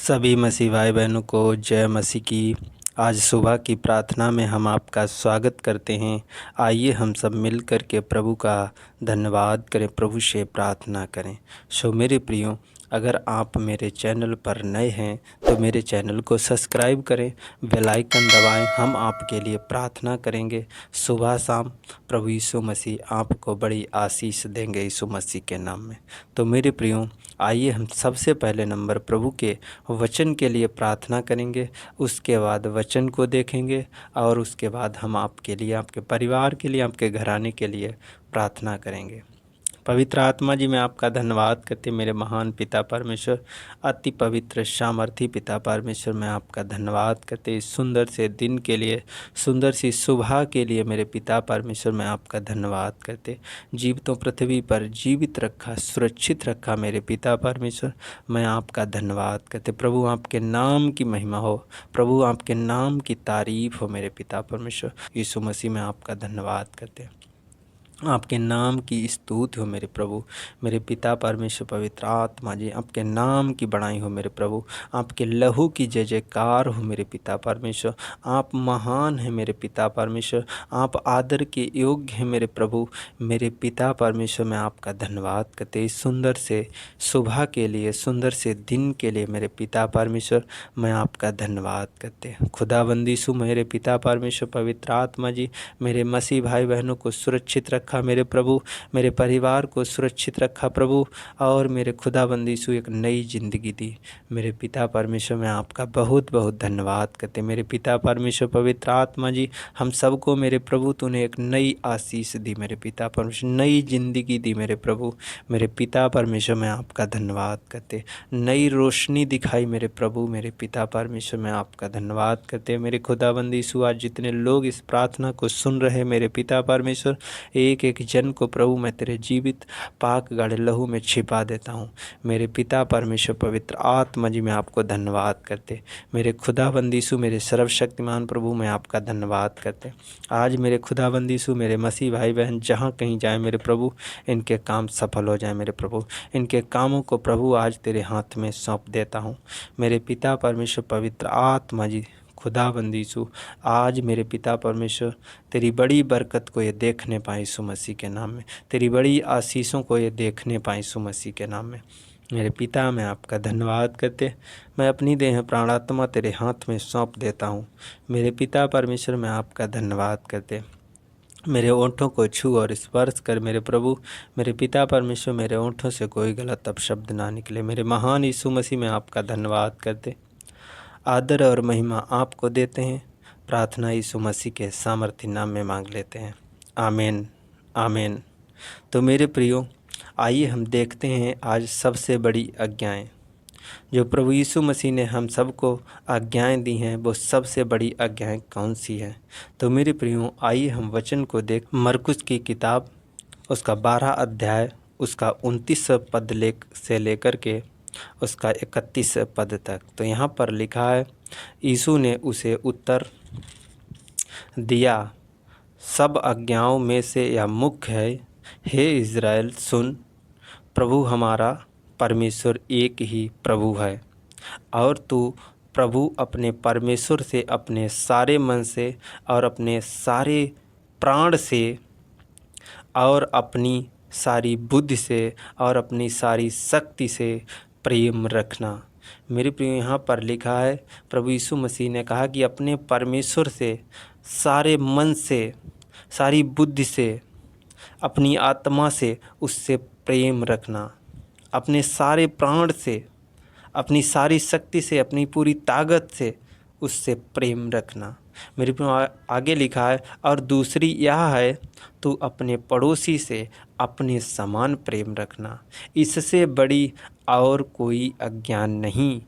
सभी मसीह भाई बहनों को जय मसीह की। आज सुबह की प्रार्थना में हम आपका स्वागत करते हैं। आइए हम सब मिल कर के प्रभु का धन्यवाद करें, प्रभु से प्रार्थना करें। मेरे प्रियो, अगर आप मेरे चैनल पर नए हैं तो मेरे चैनल को सब्सक्राइब करें, बेल आइकन दबाएं। हम आपके लिए प्रार्थना करेंगे सुबह शाम। प्रभु यीशु मसीह आपको बड़ी आशीष देंगे यीशु मसीह के नाम में। तो मेरे प्रियो, आइए हम सबसे पहले नंबर प्रभु के वचन के लिए प्रार्थना करेंगे, उसके बाद वचन को देखेंगे और उसके बाद हम आपके लिए, आपके परिवार के लिए, आपके घराने के लिए प्रार्थना करेंगे। पवित्र आत्मा जी, मैं आपका धन्यवाद करते मेरे महान पिता परमेश्वर, अति पवित्र सामर्थी पिता परमेश्वर, मैं आपका धन्यवाद करते इस सुंदर से दिन के लिए, सुंदर सी सुबह के लिए मेरे पिता परमेश्वर, मैं आपका धन्यवाद करते। जीवितों पृथ्वी पर जीवित रखा, सुरक्षित रखा मेरे पिता परमेश्वर, मैं आपका धन्यवाद करते। प्रभु आपके नाम की महिमा हो, प्रभु आपके नाम की तारीफ हो मेरे पिता परमेश्वर। यीशु मसीह, मैं आपका धन्यवाद करते, आपके नाम की स्तुति हो मेरे प्रभु, मेरे पिता परमेश्वर। पवित्र आत्मा जी, आपके नाम की बड़ाई हो मेरे प्रभु, आपके लहू की जय जयकार हो मेरे पिता परमेश्वर। आप महान हैं मेरे पिता परमेश्वर, आप आदर के योग्य हैं मेरे प्रभु, मेरे पिता परमेश्वर। मैं आपका धन्यवाद करते इस सुंदर से सुबह के लिए, सुंदर से दिन के लिए मेरे पिता परमेश्वर, मैं आपका धन्यवाद करते। खुदाबंदी सु मेरे पिता परमेश्वर। पवित्र आत्मा जी, मेरे मसीह भाई बहनों को सुरक्षित रखा मेरे प्रभु, मेरे परिवार को सुरक्षित रखा प्रभु, और मेरे खुदाबंदी सु एक नई ज़िंदगी दी मेरे पिता परमेश्वर। मैं आपका बहुत बहुत धन्यवाद करते मेरे पिता परमेश्वर। पवित्र आत्मा जी, हम सबको मेरे प्रभु तूने एक नई आशीष दी मेरे पिता परमेश्वर, नई ज़िंदगी दी मेरे प्रभु, मेरे पिता परमेश्वर। मैं आपका धन्यवाद करते, नई रोशनी दिखाई मेरे प्रभु, मेरे पिता परमेश्वर। मैं आपका धन्यवाद करते मेरे खुदाबंदी सु। आज जितने लोग इस प्रार्थना को सुन रहे मेरे पिता परमेश्वर, एक एक जन को प्रभु मैं तेरे जीवित पाक गाढ़े लहू में छिपा देता हूँ मेरे पिता परमेश्वर। पवित्र आत्मा जी, मैं आपको धन्यवाद करते मेरे खुदाबंदी सु, मेरे सर्वशक्तिमान प्रभु। मैं आपका धन्यवाद करते आज मेरे खुदाबंदी सु, मेरे मसीह भाई बहन जहाँ कहीं जाए मेरे प्रभु, इनके काम सफल हो जाए मेरे प्रभु, इनके कामों को प्रभु आज तेरे हाथ में सौंप देता हूँ मेरे पिता परमेश्वर। पवित्र आत्मा जी, खुदाबंदी सु, आज मेरे पिता परमेश्वर तेरी बड़ी बरकत को ये देखने पाए यीशु मसीह के नाम में, तेरी बड़ी आशीषों को ये देखने पाए यीशु मसीह के नाम में मेरे पिता। मैं आपका धन्यवाद करते, मैं अपनी देह प्राणात्मा तेरे हाथ में सौंप देता हूँ मेरे पिता परमेश्वर। मैं आपका धन्यवाद करते, मेरे ओंठों को छू और स्पर्श कर मेरे प्रभु, मेरे पिता परमेश्वर। मेरे ओंठों से कोई गलत अपशब्द ना निकले मेरे महान यीशु मसीह। मैं आपका धन्यवाद करते, आदर और महिमा आपको देते हैं। प्रार्थना यीशु मसीह के सामर्थ्य नाम में मांग लेते हैं, आमीन आमीन। तो मेरे प्रियो, आइए हम देखते हैं आज सबसे बड़ी आज्ञाएं जो प्रभु यीशु मसीह ने हम सबको आज्ञाएं दी हैं, वो सबसे बड़ी आज्ञाएं कौन सी हैं। तो मेरे प्रियो, आइए हम वचन को देख। मरकुस की किताब उसका 12 अध्याय उसका 29 पद से लेकर के उसका 31 पद तक। तो यहाँ पर लिखा है, यीशु ने उसे उत्तर दिया, सब आज्ञाओं में से यह मुख्य है, हे इज़राइल सुन, प्रभु हमारा परमेश्वर एक ही प्रभु है, और तू प्रभु अपने परमेश्वर से अपने सारे मन से और अपने सारे प्राण से और अपनी सारी बुद्धि से और अपनी सारी शक्ति से प्रेम रखना। मेरे प्रिय, यहाँ पर लिखा है, प्रभु यीशु मसीह ने कहा कि अपने परमेश्वर से सारे मन से, सारी बुद्धि से, अपनी आत्मा से उससे प्रेम रखना, अपने सारे प्राण से, अपनी सारी शक्ति से, अपनी पूरी ताकत से उससे प्रेम रखना। मेरे प्रिय, आगे लिखा है, और दूसरी यह है, तू अपने पड़ोसी से अपने समान प्रेम रखना, इससे बड़ी और कोई आज्ञा नहीं।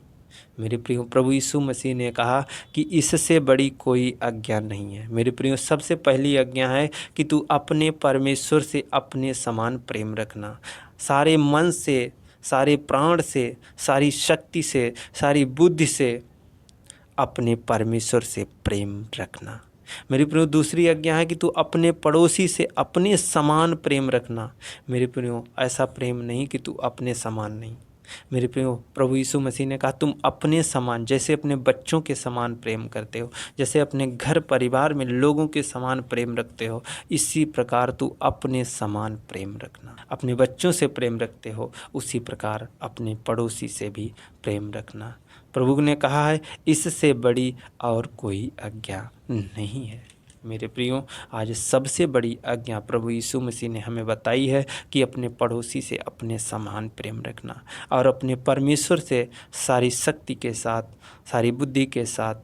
मेरे प्रियो, प्रभु यीशु मसीह ने कहा कि इससे बड़ी कोई आज्ञा नहीं है। मेरे प्रियो, सबसे पहली आज्ञा है कि तू अपने परमेश्वर से अपने समान प्रेम रखना, सारे मन से, सारे प्राण से, सारी शक्ति से, सारी बुद्धि से अपने परमेश्वर से प्रेम रखना। मेरे प्रियो, दूसरी आज्ञा है कि तू अपने पड़ोसी से अपने समान प्रेम रखना। मेरे प्रियो, ऐसा प्रेम नहीं कि तू अपने समान नहीं, मेरे प्रियो, प्रभु यीशु मसीह ने कहा तुम अपने समान, जैसे अपने बच्चों के समान प्रेम करते हो, जैसे अपने घर परिवार में लोगों के समान प्रेम रखते हो, इसी प्रकार तू अपने समान प्रेम रखना। अपने बच्चों से प्रेम रखते हो, उसी प्रकार अपने पड़ोसी से भी प्रेम रखना। प्रभु ने कहा है इससे बड़ी और कोई आज्ञा नहीं है। मेरे प्रियो, आज सबसे बड़ी आज्ञा प्रभु यीशु मसीह ने हमें बताई है कि अपने पड़ोसी से अपने समान प्रेम रखना और अपने परमेश्वर से सारी शक्ति के साथ, सारी बुद्धि के साथ,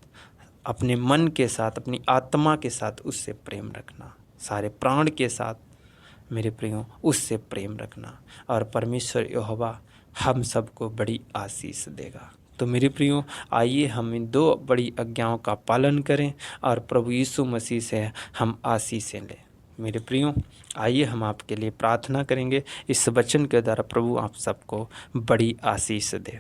अपने मन के साथ, अपनी आत्मा के साथ उससे प्रेम रखना, सारे प्राण के साथ मेरे प्रियो उससे प्रेम रखना, और परमेश्वर यहोवा हम सबको बड़ी आशीष देगा। तो मेरे प्रियो, आइए हम इन 2 बड़ी आज्ञाओं का पालन करें और प्रभु यीशु मसीह से हम आशीषें लें। मेरे प्रियो, आइए हम आपके लिए प्रार्थना करेंगे। इस वचन के द्वारा प्रभु आप सबको बड़ी आशीष दे।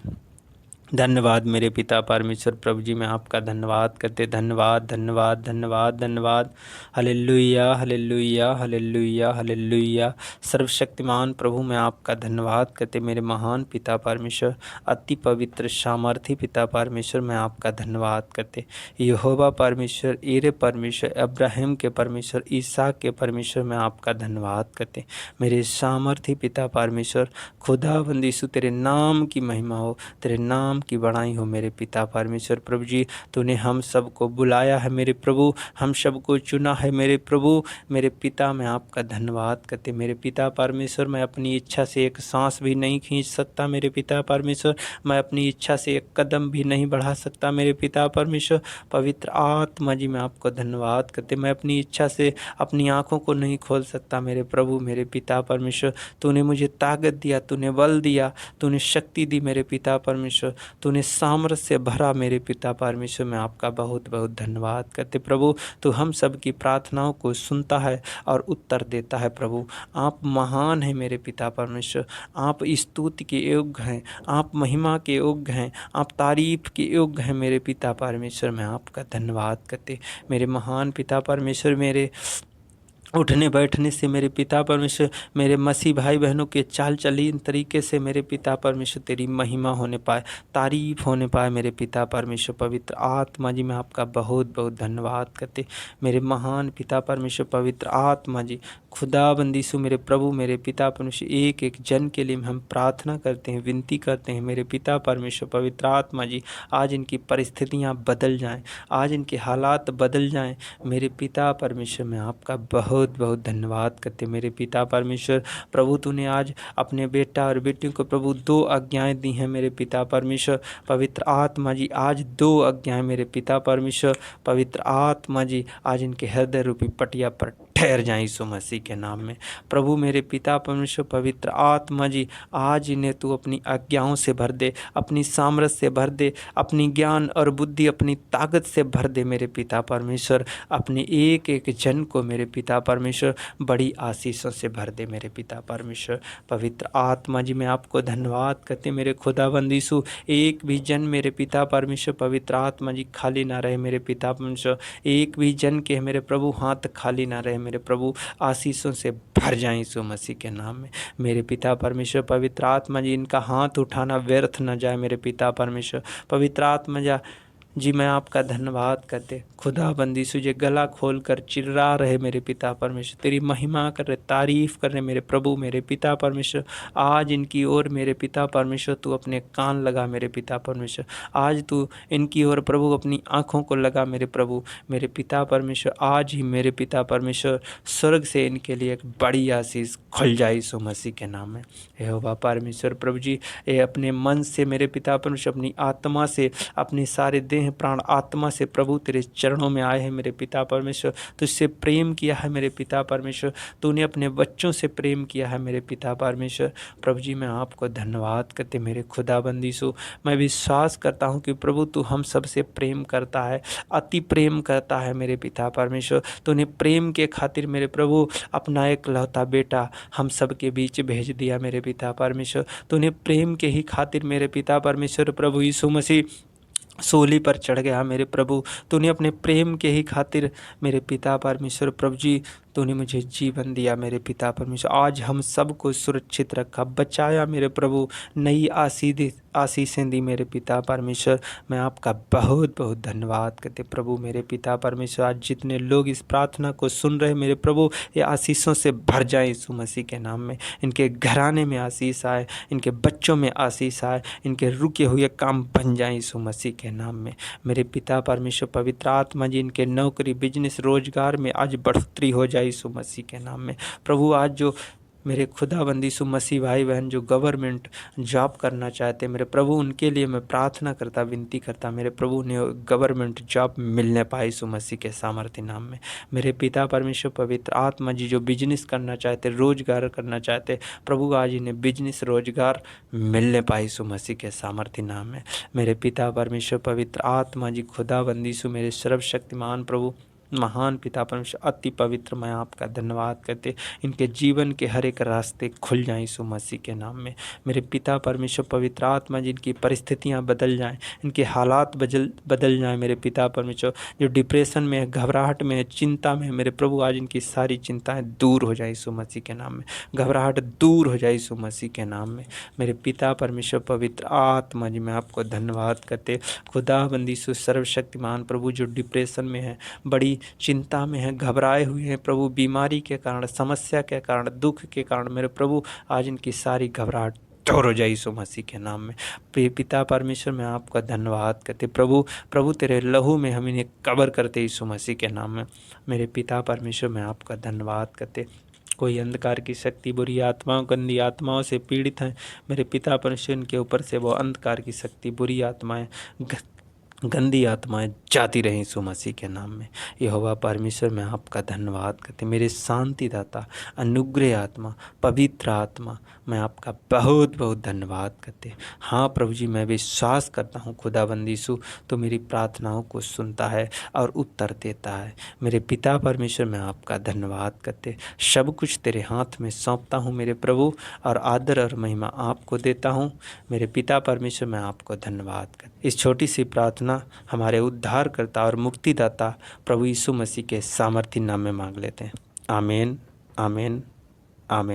धन्यवाद मेरे पिता परमेश्वर। प्रभु जी, मैं आपका धन्यवाद करते, धन्यवाद धन्यवाद धन्यवाद धन्यवाद। Hallelujah hallelujah hallelujah hallelujah. सर्वशक्तिमान प्रभु, मैं आपका धन्यवाद करते मेरे महान पिता परमेश्वर, अति पवित्र सामर्थी पिता परमेश्वर, मैं आपका धन्यवाद करते। यहोवा परमेश्वर, एरे परमेश्वर, अब्राहम के परमेश्वर, इसहाक के परमेश्वर, मैं आपका धन्यवाद करते। मेरे सामर्थी पिता परमेश्वर, खुदाबंद यीशु, तेरे नाम की महिमा हो, तेरे नाम की बड़ाई हो मेरे पिता परमेश्वर। प्रभु जी, तूने हम सबको बुलाया है मेरे प्रभु, हम सबको चुना है मेरे प्रभु। मेरे पिता, मैं आपका धन्यवाद करते मेरे पिता परमेश्वर। मैं अपनी इच्छा से एक सांस भी नहीं खींच सकता मेरे पिता परमेश्वर, मैं अपनी इच्छा से एक कदम भी नहीं बढ़ा सकता मेरे पिता परमेश्वर। पवित्र आत्मा जी, मैं आपको धन्यवाद करते, मैं अपनी इच्छा से अपनी आँखों को नहीं खोल सकता मेरे प्रभु मेरे पिता परमेश्वर। तूने मुझे ताकत दिया, तूने बल दिया, तूने शक्ति दी मेरे पिता परमेश्वर, तूने सामर्थ्य से भरा मेरे पिता परमेश्वर। मैं आपका बहुत बहुत धन्यवाद करते प्रभु। तो हम सब की प्रार्थनाओं को सुनता है और उत्तर देता है प्रभु। आप महान हैं मेरे पिता परमेश्वर, आप स्तुति के योग्य हैं, आप महिमा के योग्य हैं, आप तारीफ के योग्य हैं मेरे पिता परमेश्वर। मैं आपका धन्यवाद करते मेरे महान पिता परमेश्वर। मेरे उठने बैठने से मेरे पिता परमेश्वर, मेरे मसीह भाई बहनों के चाल चलन तरीके से मेरे पिता परमेश्वर तेरी महिमा होने पाए, तारीफ होने पाए मेरे पिता परमेश्वर। पवित्र आत्मा जी, मैं आपका बहुत बहुत धन्यवाद करते मेरे महान पिता परमेश्वर। पवित्र आत्मा जी, खुदाबंद यीशु मेरे प्रभु मेरे पिता परमेश्वर, एक एक जन के लिए हम प्रार्थना करते हैं, विनती करते हैं मेरे पिता परमेश्वर। पवित्र आत्मा जी, आज इनकी परिस्थितियाँ बदल जाएँ, आज इनके हालात बदल जाएँ मेरे पिता परमेश्वर। मैं आपका बहुत बहुत धन्यवाद करते मेरे पिता परमेश्वर। प्रभु, तूने आज अपने बेटा और बेटी को प्रभु 2 आज्ञाएं दी हैं मेरे पिता परमेश्वर। पवित्र आत्मा जी, आज 2 आज्ञाएं मेरे पिता परमेश्वर। पवित्र आत्मा जी, आज इनके हृदय रूपी पटिया पर ठहर जाएं यीशु मसीह के नाम में। प्रभु मेरे पिता परमेश्वर, पवित्र आत्मा जी, आज इन्हें तू अपनी आज्ञाओं से भर दे, अपनी सामर्थ्य से भर दे, अपनी ज्ञान और बुद्धि, अपनी ताकत से भर दे मेरे पिता परमेश्वर। अपने एक एक जन को मेरे पिता परमेश्वर बड़ी आशीषों से भर दे मेरे पिता परमेश्वर। पवित्र आत्मा जी, मैं आपको धन्यवाद करते मेरे खुदाबंद यीशु। एक भी जन मेरे पिता परमेश्वर, पवित्र आत्मा जी, खाली ना रहे मेरे पिता परमेश्वर। एक भी जन के मेरे प्रभु हाथ खाली ना रहे मेरे प्रभु, आशीषों से भर जाएं यीशु मसीह के नाम में मेरे पिता परमेश्वर। पवित्र आत्मा जी, इनका हाथ उठाना व्यर्थ न जाए मेरे पिता परमेश्वर। पवित्र आत्मा जी, मैं आपका धन्यवाद करते खुदाबंद यीशु जी, गला खोल कर चिल्ला रहे मेरे पिता परमेश्वर, तेरी महिमा कर रहे, तारीफ कर रहे मेरे प्रभु मेरे पिता परमेश्वर। आज इनकी ओर मेरे पिता परमेश्वर तू अपने कान लगा मेरे पिता परमेश्वर। आज तू इनकी ओर प्रभु अपनी आँखों को लगा मेरे प्रभु मेरे पिता परमेश्वर। आज ही मेरे पिता परमेश्वर, स्वर्ग से इनके लिए एक बड़ी आशीष खुल जाए यीशु मसीह के नाम में। यहोवा परमेश्वर प्रभु जी, ये अपने मन से मेरे पिता परमेश्वर, अपनी आत्मा से, अपने सारे देह प्राण आत्मा से प्रभु तेरे चरणों में आए हैं मेरे पिता परमेश्वर। तुझसे प्रेम किया है मेरे पिता परमेश्वर, तूने अपने बच्चों से प्रेम किया है मेरे पिता परमेश्वर। प्रभु जी, मैं आपको धन्यवाद करते मेरे खुदाबंद यीशु। मैं विश्वास करता हूँ कि प्रभु तू हम सबसे प्रेम करता है, अति प्रेम करता है मेरे पिता परमेश्वर। तूने प्रेम के खातिर मेरे प्रभु अपना एक लौता बेटा हम सब के बीच भेज दिया मेरे पिता परमेश्वर। तूने प्रेम के ही खातिर मेरे पिता परमेश्वर प्रभु यीशु मसीह सूली पर चढ़ गया मेरे प्रभु। तूने अपने प्रेम के ही खातिर मेरे पिता परमेश्वर प्रभु जी तूने मुझे जीवन दिया मेरे पिता परमेश्वर, आज हम सबको सुरक्षित रखा, बचाया मेरे प्रभु, नई आशीषें दी मेरे पिता परमेश्वर। मैं आपका बहुत बहुत धन्यवाद करते प्रभु मेरे पिता परमेश्वर। आज जितने लोग इस प्रार्थना को सुन रहे मेरे प्रभु, ये आशीषों से भर जाए यीशु मसीह के नाम में। इनके घराने में आशीष आए, इनके बच्चों में आशीष आए, इनके रुके हुए काम बन जाए यीशु मसीह के नाम में। मेरे पिता परमेश्वर पवित्र आत्मा जी, इनके नौकरी बिजनेस रोजगार में आज बढ़ोतरी हो जाए यीशु मसीह के नाम में। प्रभु आज जो मेरे खुदाबंदी यीशु मसीह भाई बहन जो गवर्नमेंट जॉब करना चाहते मेरे प्रभु, उनके लिए मैं प्रार्थना करता विनती करता मेरे प्रभु ने गवर्नमेंट जॉब मिलने पाए यीशु मसीह के सामर्थ्य नाम में। मेरे पिता परमेश्वर पवित्र आत्मा जी जो बिजनेस करना चाहते, रोजगार करना चाहते प्रभु, आज इन्हें बिजनेस रोजगार मिलने पाए यीशु मसीह के सामर्थ्य नाम में। मेरे पिता परमेश्वर पवित्र आत्मा जी खुदाबंदी यीशु मेरे सर्वशक्तिमान प्रभु महान पिता परमेश्वर अति पवित्र, मैं आपका धन्यवाद करते, इनके जीवन के हर एक रास्ते खुल जाएं यीशु मसीह के नाम में। मेरे पिता परमेश्वर पवित्र आत्मा जिनकी परिस्थितियां बदल जाएं, इनके हालात बदल जाएं मेरे पिता परमेश्वर। जो डिप्रेशन में है, घबराहट में है, चिंता में है मेरे प्रभु, आज इनकी सारी चिंताएं दूर हो जाए यीशु मसीह के नाम में, घबराहट दूर हो जाए यीशु मसीह के नाम में। मेरे पिता परमेश्वर पवित्र आत्मा जी मैं आपको धन्यवाद करते, खुदाबंदी यीशु सर्वशक्तिमान प्रभु जो डिप्रेशन में है, बड़ी चिंता में है, घबराए हुए हैं प्रभु, बीमारी के कारण, समस्या के कारण, दुख के कारण मेरे प्रभु, आज इनकी सारी घबराहट दूर हो जाए यीशु मसीह के नाम में। पिता परमेश्वर मैं आपका धन्यवाद करते प्रभु तेरे लहू में हम इन्हें कवर करते यीशु मसीह के नाम में। मेरे पिता परमेश्वर मैं आपका धन्यवाद करते। कोई अंधकार की शक्ति, बुरी आत्माओं, गंदी आत्माओं से पीड़ित हैं मेरे पिता परमेश्वर, इनके ऊपर से वो अंधकार की शक्ति, बुरी आत्माएं, गंदी आत्माएं जाती रहें यीशु मसीह के नाम में। यहोवा परमेश्वर मैं आपका धन्यवाद करते, मेरे शांतिदाता, अनुग्रह आत्मा, पवित्र आत्मा मैं आपका बहुत बहुत धन्यवाद करते। हाँ प्रभु जी, मैं विश्वास करता हूँ खुदाबंदी यीशु तो मेरी प्रार्थनाओं को सुनता है और उत्तर देता है। मेरे पिता परमेश्वर मैं आपका धन्यवाद करते, सब कुछ तेरे हाथ में सौंपता हूँ मेरे प्रभु, और आदर और महिमा आपको देता हूँ। मेरे पिता परमेश्वर मैं आपको धन्यवाद करते। इस छोटी सी प्रार्थना हमारे उद्धारकर्ता और मुक्तिदाता प्रभु यीशु मसीह के सामर्थ्य नाम में मांग लेते हैं। आमीन, आमीन, आमीन।